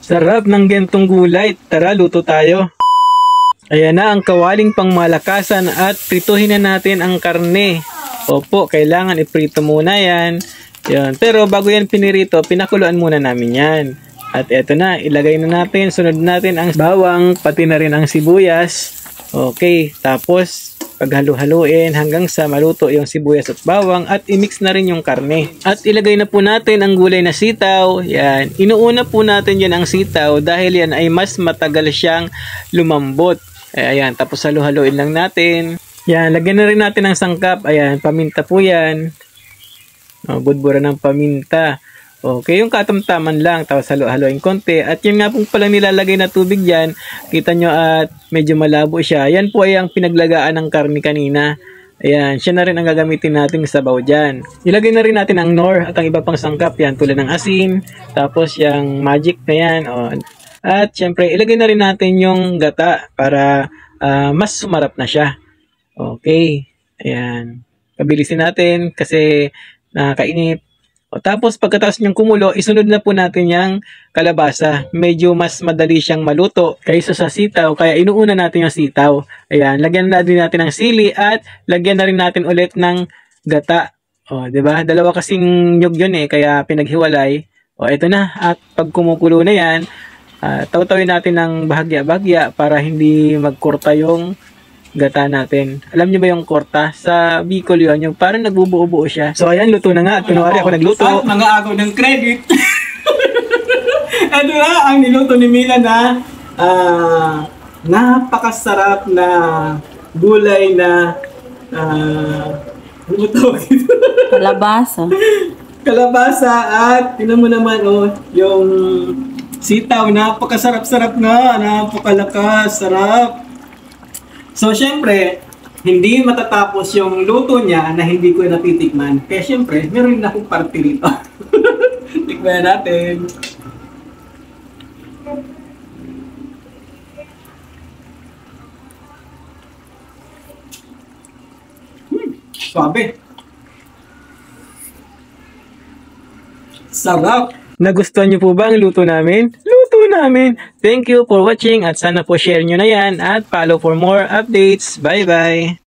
Sarap ng gentong gulay. Tara, luto tayo. Ayan na ang kawaling pangmalakasan at prituhin na natin ang karne. Opo, kailangan iprito muna yan. Yan. Pero bago yan pinirito, pinakuluan muna namin yan. At eto na, ilagay na natin, sunod natin ang bawang, pati na rin ang sibuyas. Okay, tapos paghalo-haluin hanggang sa maluto yung sibuyas at bawang at i-mix na rin yung karne. At ilagay na po natin ang gulay na sitaw. Yan, inuuna po natin yan ang sitaw dahil yan ay mas matagal siyang lumambot. Ayan, tapos halo-haluin lang natin. Yan, lagyan na rin natin ng sangkap. Ayan, paminta po yan. Budbura ng paminta. Okay, yung katamtaman lang. Tapos halo-haluin konti. At yun nga pong palang nilalagay na tubig dyan. Kita nyo at medyo malabo siya. Yan po ay ang pinaglagaan ng karne kanina. Ayan, siya na rin ang gagamitin natin sa sabaw dyan. Ilagay na rin natin ang nor at ang iba pang sangkap. Yan, tulad ng asin. Tapos yung magic na yan. At syempre, ilagay na rin natin yung gata para mas sumarap na siya. Okay. Ayan. Pabilisin natin kasi nakakainip. Tapos pagkatapos niyang kumulo, isunod na po natin yung kalabasa. Medyo mas madali siyang maluto kaysa sa sitaw. Kaya inuuna natin yung sitaw. Ayan. Lagyan na din natin ng sili at lagyan na rin natin ulit ng gata. Diba? Dalawa kasing nyug yun kaya pinaghiwalay. Ito na. At pag kumukulo na yan, tawtawin natin ng bahagya-bahagya para hindi magkurta yung gata natin. Alam niyo ba yung kurta? Sa Bicol yun, yung parang nagbubuo-buo siya. So ayan, luto na nga. At kunwari ako nagluto. At mga agaw ng credit. Ano na, ang niluto ni Mila na napakasarap na gulay na ano tawag ito? Kalabasa. Kalabasa at tingnan mo naman yung sitaw, napakasarap-sarap nga, napakalakas, sarap. So, syempre, hindi matatapos yung luto niya na hindi ko natitikman. Kaya syempre, meron din akong party rito. Tikman natin. Swabe. Sarap. Nagustuhan niyo po ba ang luto namin? Luto namin! Thank you for watching at sana po share nyo na yan at follow for more updates. Bye-bye!